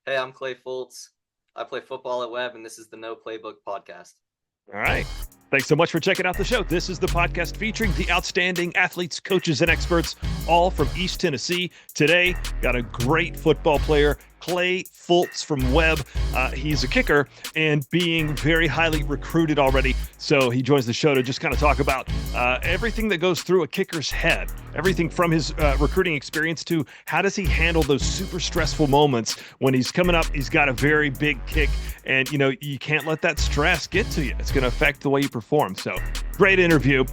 Hey, I'm Clay Fultz. I play football at Webb, and this is the No Playbook podcast. All right. Thanks so much for checking out the show. This is the podcast featuring the outstanding athletes, coaches, and experts, all from East Tennessee. Today, got a great football player, Clay Fultz from Webb. He's a kicker and being very highly recruited already. So he joins the show to just kind of talk about everything that goes through a kicker's head, everything from his recruiting experience to how does he handle those super stressful moments when he's coming up, he's got a very big kick, and you can't let that stress get to you. It's going to affect the way you perform. So great interview.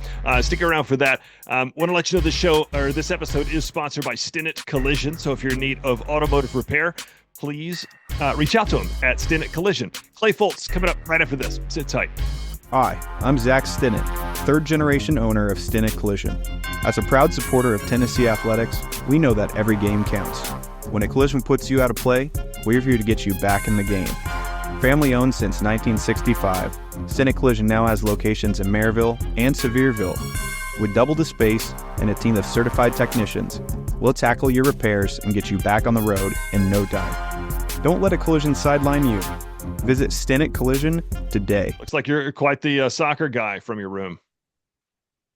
Stick around for that. Want to let you know the show or this episode is sponsored by Stinnett Collision. So if you're in need of automotive repair, please reach out to him at Stinnett Collision. Clay Fultz coming up right after this. Sit tight. Hi, I'm Zach Stinnett, third-generation owner of Stinnett Collision. As a proud supporter of Tennessee athletics, we know that every game counts. When a collision puts you out of play, we're here to get you back in the game. Family-owned since 1965, Stinnett Collision now has locations in Maryville and Sevierville. With double the space and a team of certified technicians, we'll tackle your repairs and get you back on the road in no time. Don't let a collision sideline you. Visit Stinnett Collision today. Looks like you're quite the soccer guy from your room.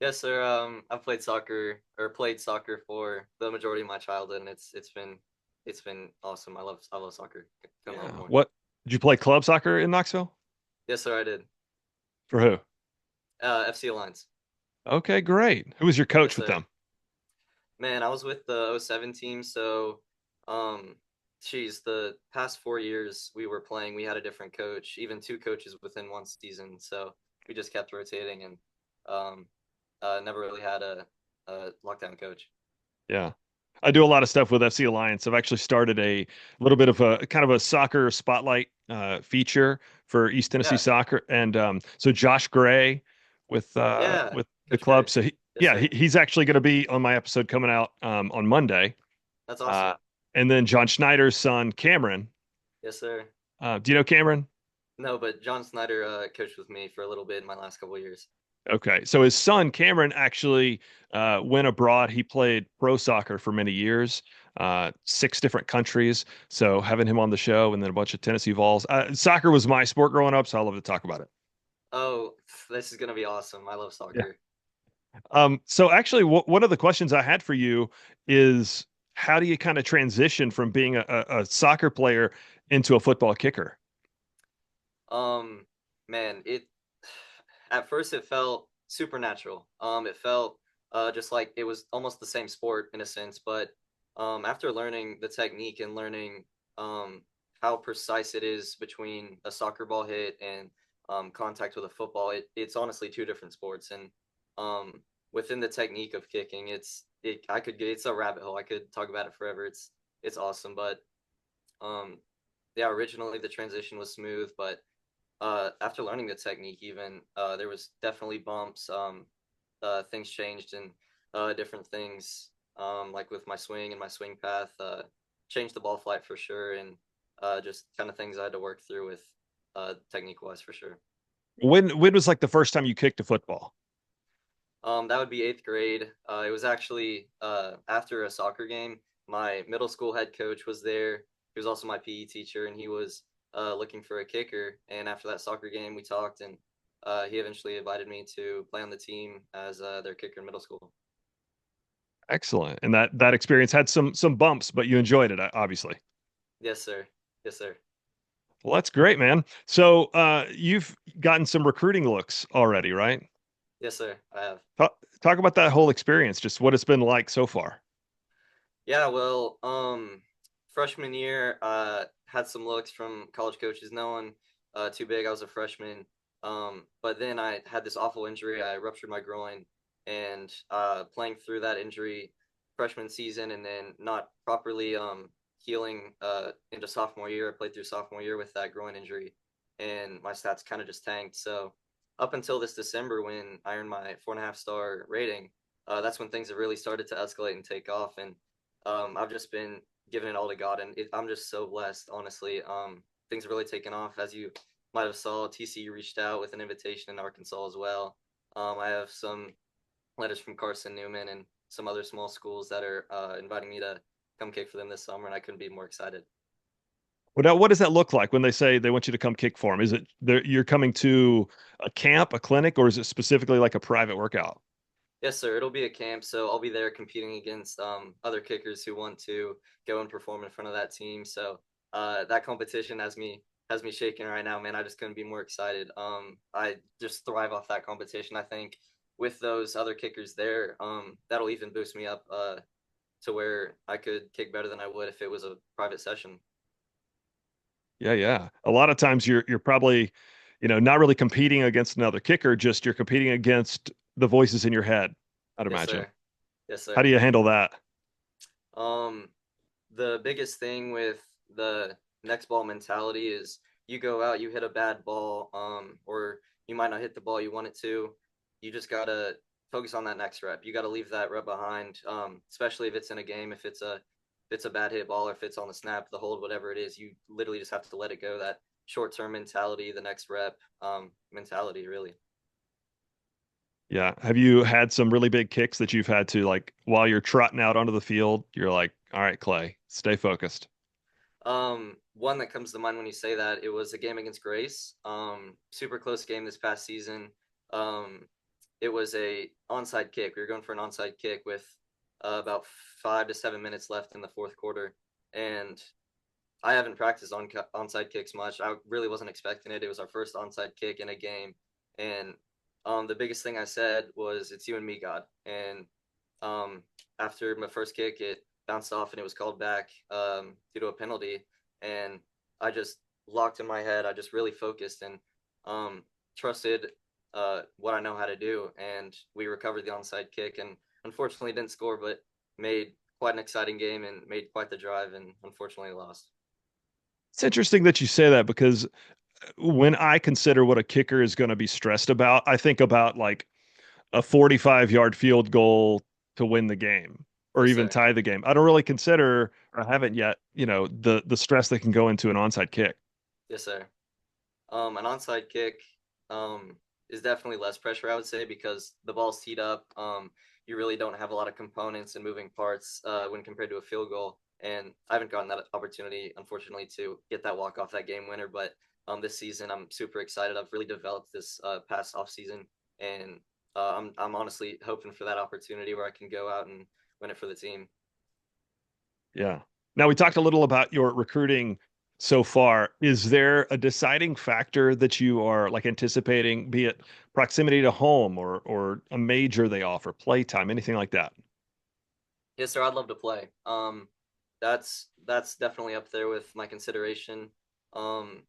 Yes, sir. I've played soccer for the majority of my childhood, and it's been awesome. I love soccer. Come on more. What did you play club soccer in Knoxville? Yes, sir. I did. For who? FC Alliance. Okay, great. Who was your coach Yes, with sir. them? Man, I was with the '07 team, so the past 4 years we were playing, we had a different coach, even two coaches within one season. So we just kept rotating and never really had a lockdown coach. Yeah. I do a lot of stuff with FC Alliance. I've actually started a little bit of a kind of a soccer spotlight feature for East Tennessee Yeah, soccer. And so Josh Gray with yeah, the Coach club. Gray. So Yes, sir. he's actually going to be on my episode coming out on Monday. That's Uh, awesome. and then John Schneider's son, Cameron. Yes, sir. Do you know Cameron? No, but John Snyder coached with me for a little bit in my last couple of years. Okay. So his son, Cameron, actually went abroad. He played pro soccer for many years, 6 different countries. So having him on the show and then a bunch of Tennessee Vols. Soccer was my sport growing up, so I love to talk about it. Oh, this is gonna be awesome. I love Yeah. soccer. So actually, one of the questions I had for you is how do you kind of transition from being a soccer player into a football kicker? Um, Man, it at first it felt supernatural. It felt just like it was almost the same sport in a sense, but after learning the technique and learning how precise it is between a soccer ball hit and contact with a football, it's honestly two different sports. And within the technique of kicking, it's a rabbit hole. I could talk about it forever. It's awesome, but um, yeah, originally the transition was smooth, but after learning the technique, even there was definitely bumps. Things changed and different things, like with my swing and my swing path, changed the ball flight for sure, and just kind of things I had to work through with technique wise for sure. When was like the first time you kicked a football? That would be eighth grade. It was actually after a soccer game. My middle school head coach was there. He was also my PE teacher, and he was looking for a kicker. And after that soccer game, we talked, and he eventually invited me to play on the team as their kicker in middle school. Excellent. And that experience had some bumps, but you enjoyed it, obviously. Yes, sir. Yes, sir. Well, that's great, man. So you've gotten some recruiting looks already, right? Yes, sir. I have. Talk about that whole experience, just what it's been like so far. Yeah, well, freshman year, had some looks from college coaches. No one too big. I was a freshman. But then I had this awful injury. I ruptured my groin, and playing through that injury freshman season, and then not properly healing into sophomore year. I played through sophomore year with that groin injury, and my stats kind of just tanked. So up until this December, when I earned my 4.5 star rating, that's when things have really started to escalate and take off. And I've just been giving it all to God, and I'm just so blessed, honestly. Things have really taken off. As you might have saw, TCU reached out with an invitation in Arkansas as well. I have some letters from Carson Newman and some other small schools that are inviting me to come kick for them this summer, and I couldn't be more excited. Well, now, what does that look like when they say they want you to come kick for them? Is it you're coming to a camp, a clinic, or is it specifically like a private workout? Yes, sir. It'll be a camp, so I'll be there competing against other kickers who want to go and perform in front of that team. So that competition has me shaking right now, man. I just couldn't be more excited. I just thrive off that competition. I think with those other kickers there, that'll even boost me up to where I could kick better than I would if it was a private session. Yeah, yeah. A lot of times you're probably, not really competing against another kicker, just you're competing against the voices in your head, I'd Yes, imagine. sir. Yes, How sir. do you handle that? Um, the biggest thing with the next ball mentality is you go out, you hit a bad ball, or you might not hit the ball you want it to. You just gotta focus on that next rep. You gotta leave that rep behind, especially if it's in a game. If it's a bad hit ball, or if it's on the snap, the hold, whatever it is, you literally just have to let it go. That short term mentality, the next rep, mentality, really. Yeah. Have you had some really big kicks that you've had to like while you're trotting out onto the field, you're like, all right, Clay, stay focused. One that comes to mind when you say that, it was a game against Grace. Super close game this past season. Um, it was a onside kick. We were going for an onside kick with about 5 to 7 minutes left in the fourth quarter, and I haven't practiced on onside kicks much. I really wasn't expecting it. It was our first onside kick in a game, and the biggest thing I said was, "It's you and me, God." And um, after my first kick, it bounced off and it was called back due to a penalty. And I just locked in my head. I just really focused and trusted what I know how to do. And we recovered the onside kick and unfortunately didn't score, but made quite an exciting game and made quite the drive and unfortunately lost. It's interesting that you say that because when I consider what a kicker is going to be stressed about, I think about like a 45-yard field goal to win the game or Yes, even sir. tie the game. I don't really consider, or I haven't yet, the stress that can go into an onside kick. Yes, sir. An onside kick is definitely less pressure, I would say, because the ball's teed up. You really don't have a lot of components and moving parts when compared to a field goal. And I haven't gotten that opportunity, unfortunately, to get that walk off that game winner. But this season, I'm super excited. I've really developed this past off season, and I'm honestly hoping for that opportunity where I can go out and win it for the team. Yeah. Now we talked a little about your recruiting so far. Is there a deciding factor that you are like anticipating, be it proximity to home or a major they offer, playtime, anything like that? Yes, sir. I'd love to play. That's definitely up there with my consideration. Um,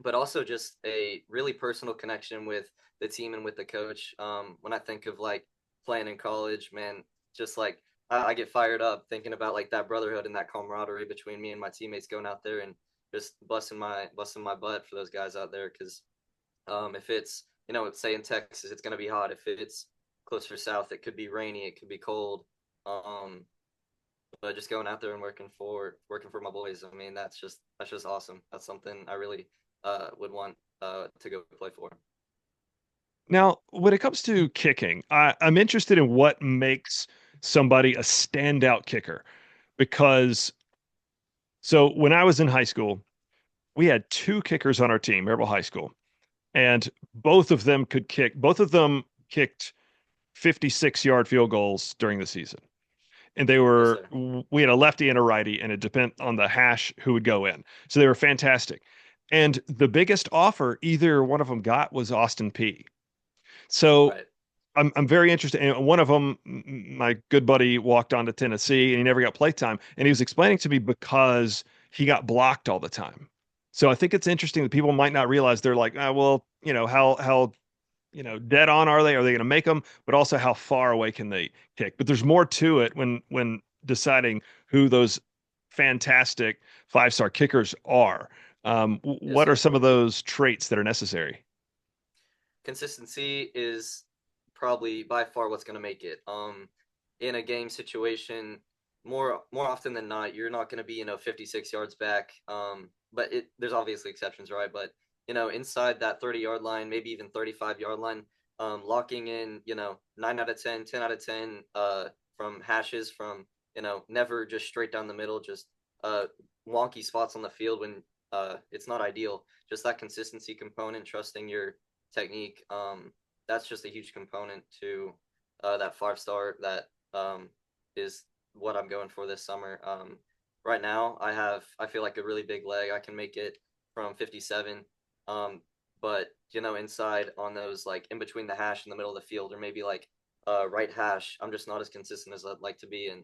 but also just a really personal connection with the team and with the coach. When I think of like playing in college, man, just like I get fired up thinking about like that brotherhood and that camaraderie between me and my teammates going out there and just busting my butt for those guys out there. Because if it's say in Texas, it's gonna be hot. If it's closer south, it could be rainy, it could be cold. Um, but just going out there and working for my boys, I mean, that's just awesome. That's something I really would want to go play for. Now, when it comes to kicking, I'm interested in what makes somebody a standout kicker because so when I was in high school, we had two kickers on our team, Marble High School, and both of them kicked 56-yard field goals during the season. And Yes, sir. we had a lefty and a righty, and it depended on the hash who would go in. So they were fantastic. And the biggest offer either one of them got was Austin P. So Right. I'm very interested. And one of them, my good buddy, walked on to Tennessee and he never got playtime. And he was explaining to me because he got blocked all the time. So I think it's interesting that people might not realize they're like, well, how dead on are they? Are they going to make them? But also, how far away can they kick? But there's more to it when deciding who those fantastic 5-star kickers are. Yes, What are sir. some of those traits that are necessary? Consistency is probably by far what's going to make it. In a game situation, more often than not, you're not going to be 56 yards back. But there's obviously exceptions, right? But inside that 30-yard line, maybe even 35-yard line, locking in 9 out of 10, 10 out of 10 from hashes from never just straight down the middle, just uh wonky spots on the field when it's not ideal. Just that consistency component, trusting your technique, that's just a huge component to that 5 star that is what I'm going for this summer. Right now, I feel like a really big leg. I can make it from 57, but inside on those like in between the hash in the middle of the field, or maybe like right hash, I'm just not as consistent as I'd like to be, and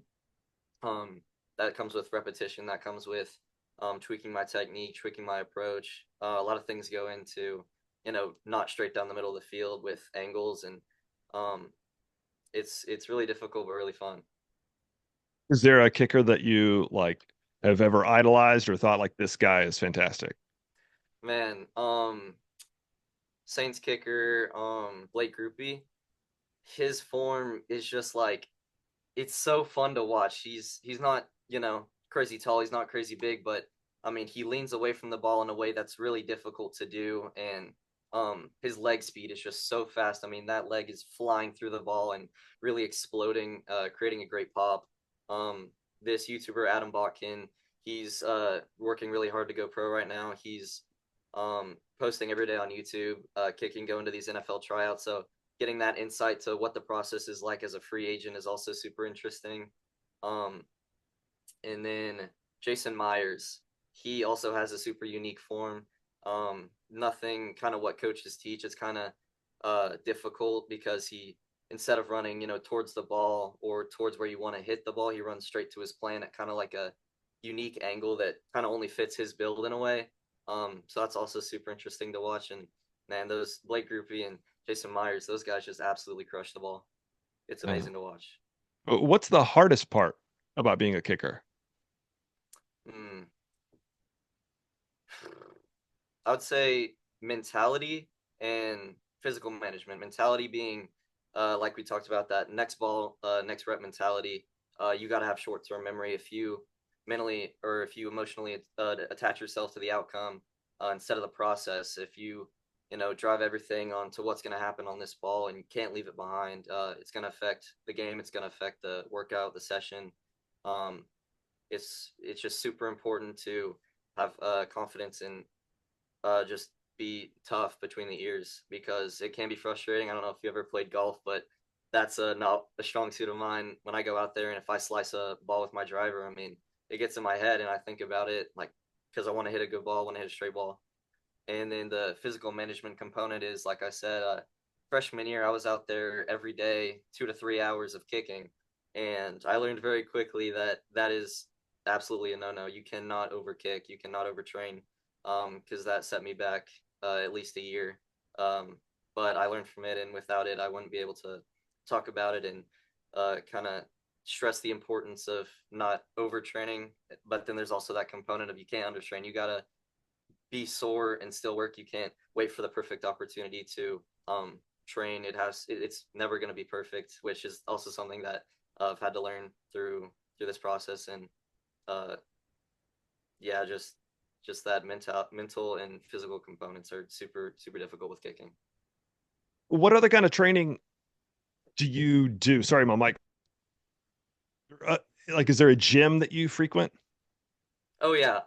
um, that comes with repetition. That comes with tweaking my technique, tweaking my approach. A lot of things go into not straight down the middle of the field with angles, and um, it's really difficult but really fun. Is there a kicker that you like have ever idolized or thought like this guy is fantastic? Man, Saints kicker, Blake Groupie, his form is just like it's so fun to watch. He's not, crazy tall, he's not crazy big, but I mean, he leans away from the ball in a way that's really difficult to do, and his leg speed is just so fast. I mean, that leg is flying through the ball and really exploding, creating a great pop. This YouTuber Adam Botkin, he's working really hard to go pro right now. He's posting every day on YouTube, kicking, going to these NFL tryouts. So getting that insight to what the process is like as a free agent is also super interesting. Um, and then Jason Myers, he also has a super unique form. Nothing kind of what coaches teach. It's kind of difficult because he, instead of running, towards the ball or towards where you want to hit the ball, he runs straight to his plan at kind of like a unique angle that kind of only fits his build in a way. So that's also super interesting to watch. And man, those Blake Groupie and Jason Myers, those guys just absolutely crush the ball. It's Uh, amazing to watch. what's the hardest part about being a kicker? Mm. I would say mentality and physical management. Mentality being, like we talked about, that next ball, next rep mentality. You got to have short term memory. If you mentally or if you emotionally attach yourself to the outcome instead of the process, if you drive everything onto what's going to happen on this ball and you can't leave it behind, it's going to affect the game. It's going to affect the workout, the session. Um, it's just super important to have confidence in just be tough between the ears because it can be frustrating. I don't know if you ever played golf, but that's not a strong suit of mine. When I go out there and if I slice a ball with my driver, I mean, it gets in my head and I think about it like because I want to hit a good ball, I want to hit a straight ball. And then the physical management component is, like I said, freshman year, I was out there every day, 2 to 3 hours of kicking. And I learned very quickly that that is absolutely a no-no. You cannot overkick. You cannot overtrain because that set me back at least a year. But I learned from it, and without it, I wouldn't be able to talk about it and kind of stress the importance of not overtraining. But then there's also that component of you can't undertrain. You gotta be sore and still work. You can't wait for the perfect opportunity to train. It's never going to be perfect, which is also something that I've had to learn through this process. And uh, yeah, just that mental and physical components are super super difficult with kicking. What other kind of training do you do? Sorry, my mic. Uh, like, is there a gym that you frequent? Oh yeah.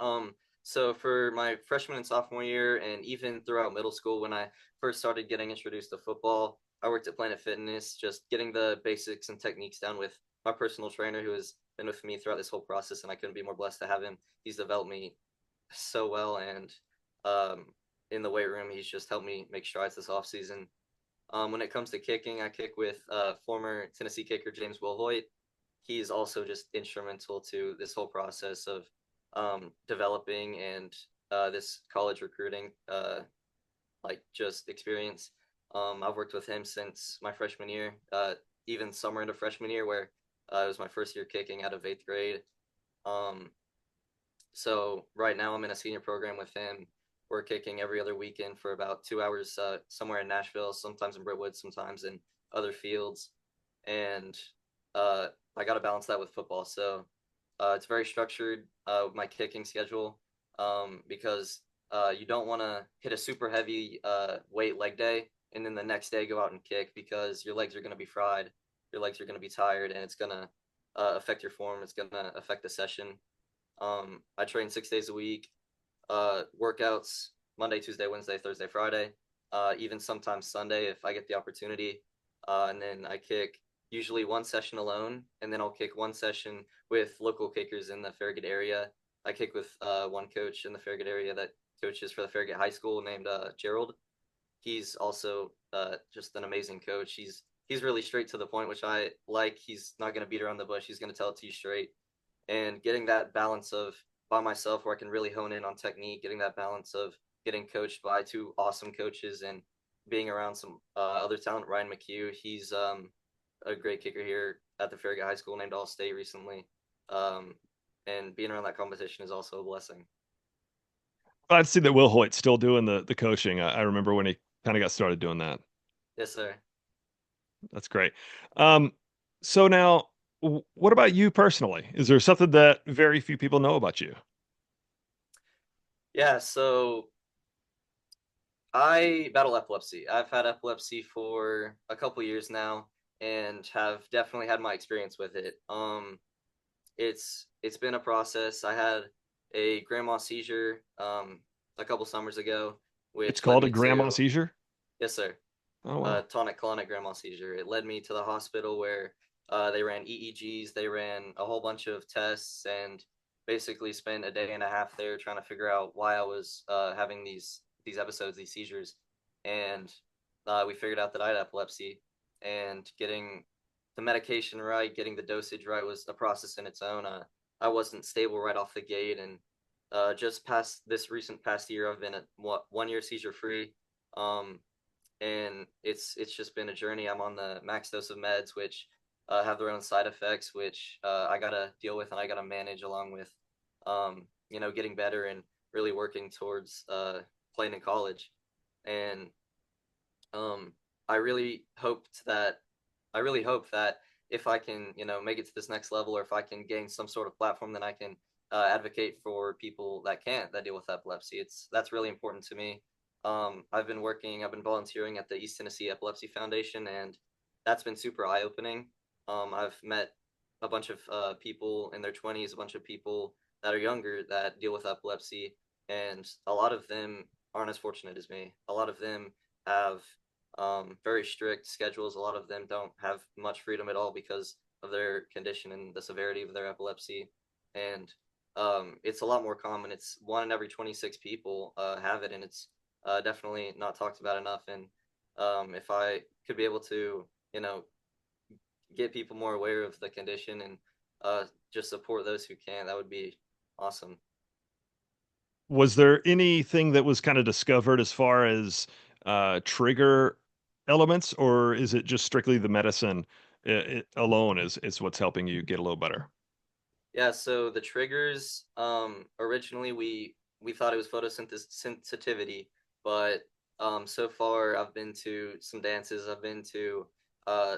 So for my freshman and sophomore year, and even throughout middle school, when I first started getting introduced to football, I worked at Planet Fitness, just getting the basics and techniques down with my personal trainer, who has been with me throughout this whole process, and I couldn't be more blessed to have him. He's developed me so well, and um, in the weight room, he's just helped me make strides this off season. When it comes to kicking, I kick with former Tennessee kicker James Wilhoit. He's also just instrumental to this whole process of developing and this college recruiting like just experience. I've worked with him since my freshman year, even summer into freshman year, where it was my first year kicking out of 8th grade. Um, so right now I'm in a senior program with him. We're kicking every other weekend for about 2 hours somewhere in Nashville, sometimes in Brentwood, sometimes in other fields. And I got to balance that with football. So it's very structured, my kicking schedule, because you don't want to hit a super heavy weight leg day and then the next day go out and kick because your legs are going to be fried, your legs are going to be tired, and it's going to affect your form. It's going to affect the session. I train 6 days a week. workouts Monday, Tuesday, Wednesday, Thursday, Friday, even sometimes Sunday if I get the opportunity. And then I kick usually one session alone, and then I'll kick one session with local kickers in the Farragut area. I kick with one coach in the Farragut area that coaches for the Farragut High School named Gerald. He's also just an amazing coach. He's really straight to the point, which I like. He's not going to beat around the bush. He's going to tell it to you straight. And getting that balance of by myself where I can really hone in on technique, getting that balance of getting coached by two awesome coaches and being around some other talent. Ryan McHugh, he's a great kicker here at the Farragut High School, named All State recently. Um, and being around that competition is also a blessing. I've seen that Will Hoyt's still doing the coaching. I remember when he kind of got started doing that. Yes, sir. That's great. Um, so now, what about you personally? Is there something that very few people know about you? Yeah, so I battle epilepsy. I've had epilepsy for a couple years now and have definitely had my experience with it. It's been a process. I had a grandma seizure a couple summers ago, It's which led called a me grandma to seizure. yes, sir, Oh wow. tonic-clonic grandma seizure. It led me to the hospital where they ran EEGs, they ran a whole bunch of tests, and basically spent a day and a half there trying to figure out why I was having these episodes, these seizures, and we figured out that I had epilepsy, and getting the medication right, getting the dosage right was a process in its own. I wasn't stable right off the gate, and just past this recent past year, I've been at what 1 year seizure free. Um, and it's just been a journey. I'm on the max dose of meds, which have their own side effects, which I gotta deal with and I gotta manage along with, getting better and really working towards playing in college. And um, I really hoped that I really hope that if I can, make it to this next level, or if I can gain some sort of platform, then I can advocate for people that can't that deal with epilepsy. That's really important to me. I've been volunteering at the East Tennessee Epilepsy Foundation, and that's been super eye opening. I've met a bunch of people in their 20s, a bunch of people that are younger that deal with epilepsy, and a lot of them aren't as fortunate as me. A lot of them have very strict schedules. A lot of them don't have much freedom at all because of their condition and the severity of their epilepsy. And it's a lot more common. It's one in every 26 people have it, and it's definitely not talked about enough. And if I could be able to, you know, get people more aware of the condition and just support those who can, that would be awesome. Was there anything that was kind of discovered as far as trigger elements, or is it just strictly the medicine alone is what's helping you get a little better? Yeah, so the triggers, originally we thought it was photosensitivity, but so far I've been to some dances, I've been to uh,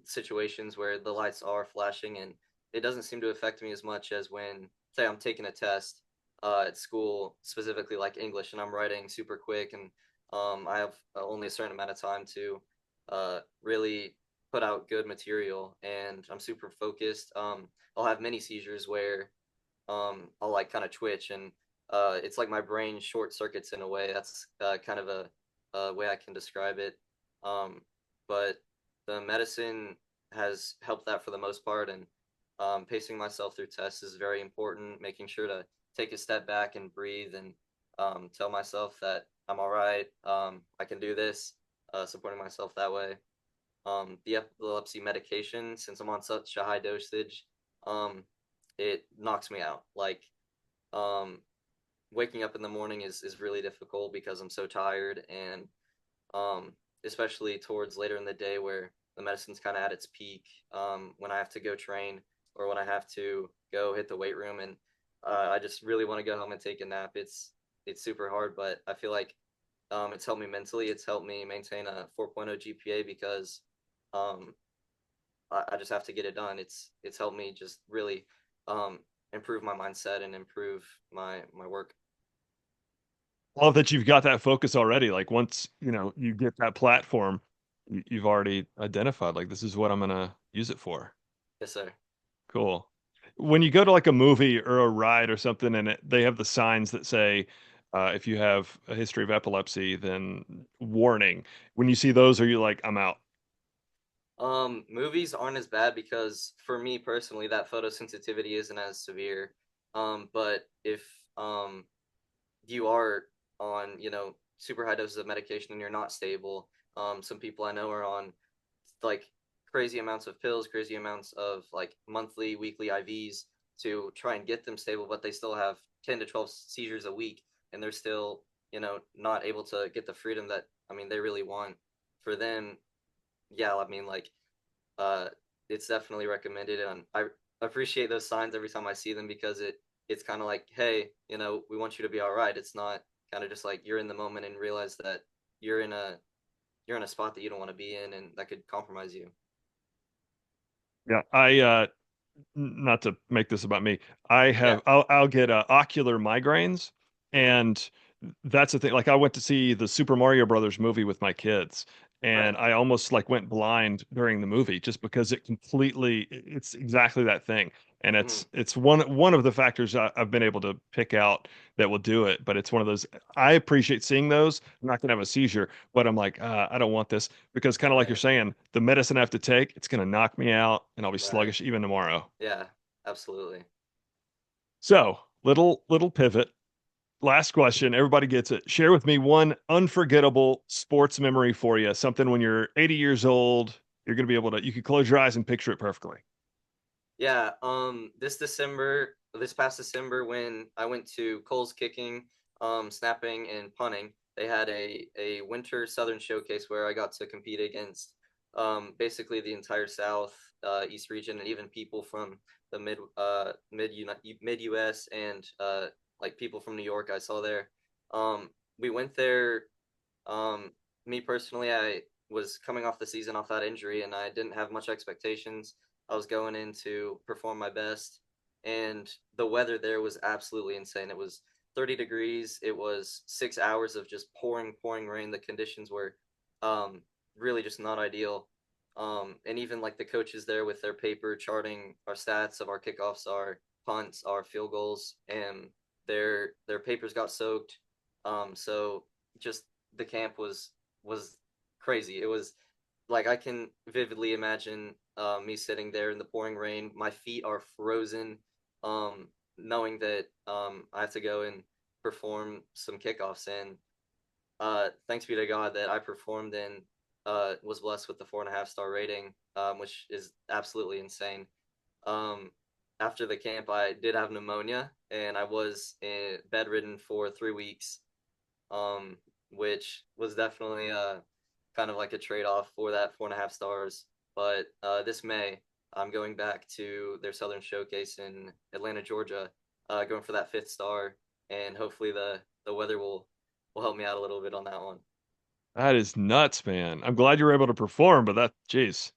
situations where the lights are flashing, and it doesn't seem to affect me as much as when, say, I'm taking a test at school, specifically like English, and I'm writing super quick, and I have only a certain amount of time to really put out good material, and I'm super focused. I'll have many seizures where I'll like kind of twitch, and it's like my brain short circuits in a way. That's kind of a way I can describe it. Um, but the medicine has helped that for the most part, and pacing myself through tests is very important. Making sure to take a step back and breathe, and tell myself that I'm all right. I can do this. Supporting myself that way. The epilepsy medication, since I'm on such a high dosage, um, it knocks me out. Like, um, waking up in the morning is really difficult because I'm so tired, and um, especially towards later in the day where the medicine's kind of at its peak, when I have to go train or when I have to go hit the weight room, and I just really want to go home and take a nap. It's super hard, but I feel like it's helped me mentally. It's helped me maintain a 4.0 GPA because um, I just have to get it done. It's helped me just really um, improve my mindset and improve my work. Love that you've got that focus already. Like once, you get that platform, you've already identified like this is what I'm gonna use it for. Yes, sir. Cool. When you go to like a movie or a ride or something and they have the signs that say If you have a history of epilepsy, then warning. When you see those, are you like, I'm out? Movies aren't as bad because for me personally, that photosensitivity isn't as severe. But if um you are on, super high doses of medication and you're not stable, some people I know are on like crazy amounts of pills, crazy amounts of like monthly, weekly IVs to try and get them stable, but they still have 10 to 12 seizures a week and they're still, not able to get the freedom that, I mean, they really want. For them, yeah, I mean, like, uh, it's definitely recommended. And I appreciate those signs every time I see them because it's kind of like, hey, we want you to be all right. It's not kind of just like you're in the moment and realize that you're in a you're in a spot that you don't want to be in and that could compromise you. Yeah, not to make this about me. Yeah. I'll get ocular migraines, Hmm. and that's the thing. Like I went to see the Super Mario Brothers movie with my kids, Right. and I almost like went blind during the movie just because it's exactly that thing. And Hmm. it's one of the factors I've been able to pick out that will do it. But it's one of those I appreciate seeing those. I'm not gonna have a seizure, but I'm like, I don't want this because kind of like you're Right. saying, the medicine I have to take, it's gonna knock me out, and I'll be Right. sluggish even tomorrow. Yeah. Absolutely. So, little pivot. Last question. Everybody gets it. Share with me one unforgettable sports memory for you. Something when you're 80 years old, you're going to be able to, you could close your eyes and picture it perfectly. Yeah. This past December, when I went to Cole's kicking, snapping, and punting, they had a winter Southern showcase where I got to compete against basically the entire South, East region, and even people from the mid US and like people from New York I saw there. We went there. Um, Me personally, I was coming off the season off that injury, and I didn't have much expectations. I was going in to perform my best, and the weather there was absolutely insane. It was 30 degrees. It was 6 hours of just pouring rain. The conditions were um, really just not ideal. And even like the coaches there with their paper charting our stats of our kickoffs, our punts, our field goals, and their papers got soaked. So just the camp was crazy. It was like I can vividly imagine me sitting there in the pouring rain. My feet are frozen, knowing that I have to go and perform some kickoffs. And thanks be to God that I performed and was blessed with the 4.5 star rating, which is absolutely insane. Um, After the camp, I did have pneumonia and I was bedridden for 3 weeks, um, which was definitely kind of like a trade off for that 4.5 stars. But this May, I'm going back to their Southern Showcase in Atlanta, Georgia, going for that 5th star, and hopefully the weather will help me out a little bit on that one. That is nuts, man. I'm glad you were able to perform, but geez.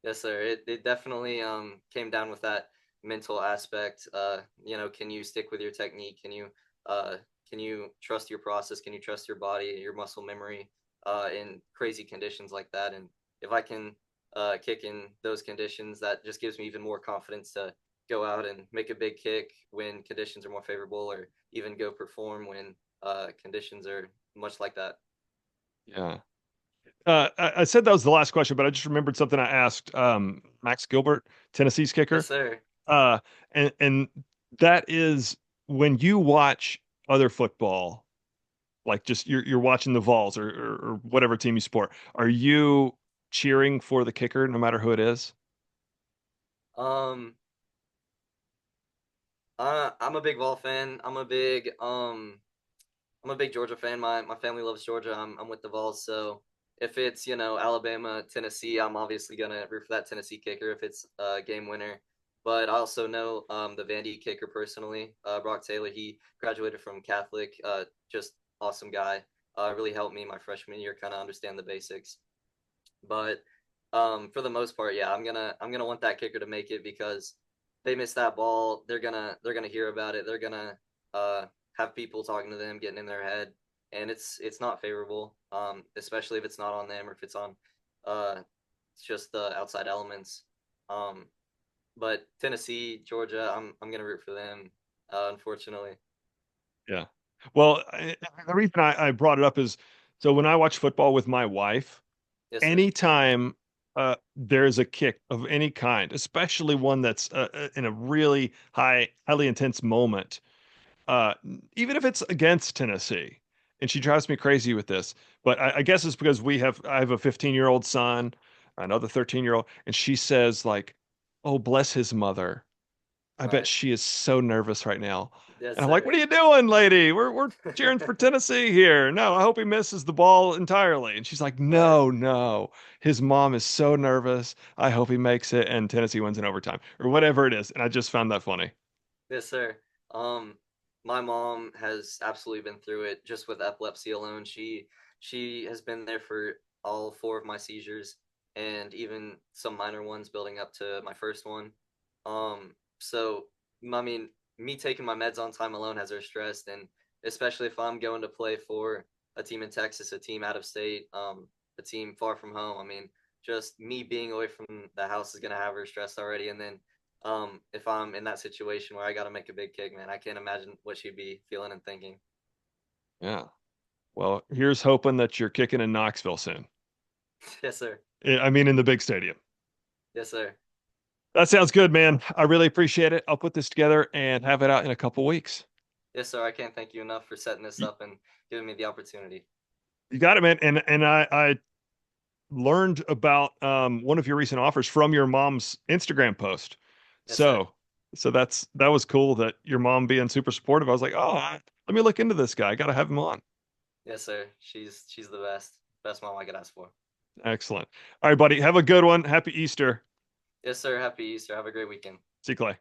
Yes, sir. It definitely came down with that mental aspect. Can you stick with your technique? Uh can you trust your process? Can you trust your body, your muscle memory in crazy conditions like that? And if I can kick in those conditions, that just gives me even more confidence to go out and make a big kick when conditions are more favorable, or even go perform when conditions are much like that. Yeah. I said that was the last question, but I just remembered something I asked Max Gilbert, Tennessee's Yes, kicker. sir. Uh, and that is when you watch other football, like just you're watching the Vols or whatever team you support. Are you cheering for the kicker no matter who it is? Um, I'm a big Vol fan. I'm a big Georgia fan. My family loves Georgia. I'm with the Vols, so if it's Alabama, Tennessee, I'm obviously gonna root for that Tennessee kicker if it's a game winner. But I also know the Vandy kicker personally, Brock Taylor. He graduated from Catholic. Just awesome guy. Really helped me my freshman year kind of understand the basics. But for the most part, yeah, I'm gonna want that kicker to make it because they miss that ball, they're gonna hear about it. They're gonna uh, have people talking to them, getting in their head, and it's not favorable. Especially if it's not on them or if it's on uh, it's just the outside elements. Um, but Tennessee, Georgia, I'm gonna root for them. Unfortunately. Yeah. Well, the reason I brought it up is so when I watch football with my wife, Yes, sir. anytime there's a kick of any kind, especially one that's in a really highly intense moment, uh, even if it's against Tennessee, and she drives me crazy with this, but I guess it's because I have a 15-year-old son, another 13-year-old, and she says like, "Oh, bless his mother." I bet Right. she is so nervous right now. Yes, And I'm like, sir. "What are you doing, lady? We're cheering for Tennessee here. No, I hope he misses the ball entirely." And she's like, Right. "No, no. His mom is so nervous. I hope he makes it and Tennessee wins in overtime or whatever it is." And I just found that funny. Yes, sir. Um, my mom has absolutely been through it just with epilepsy alone. She has been there for all four of my seizures and even some minor ones building up to my first one. So I mean, me taking my meds on time alone has her stressed, and especially if I'm going to play for a team in Texas, a team out of state, a team far from home. I mean, just me being away from the house is gonna have her stressed already, and then if I'm in that situation where I got to make a big kick, man, I can't imagine what she'd be feeling and thinking. Yeah. Well, here's hoping that you're kicking in Knoxville soon. Yes, sir. I mean, in the big stadium. Yes, sir. That sounds good, man. I really appreciate it. I'll put this together and have it out in a couple weeks. Yes, sir. I can't thank you enough for setting this Y- up and giving me the opportunity. You got it, man. And I learned about one of your recent offers from your mom's Instagram post. Yes, sir. So, that was cool that your mom being super supportive. I was like, oh, let me look into this guy. I got to have him on. Yes, sir. She's the best mom I could ask for. Excellent. All right, buddy. Have a good one. Happy Easter. Yes, sir. Happy Easter. Have a great weekend. See you, Clay.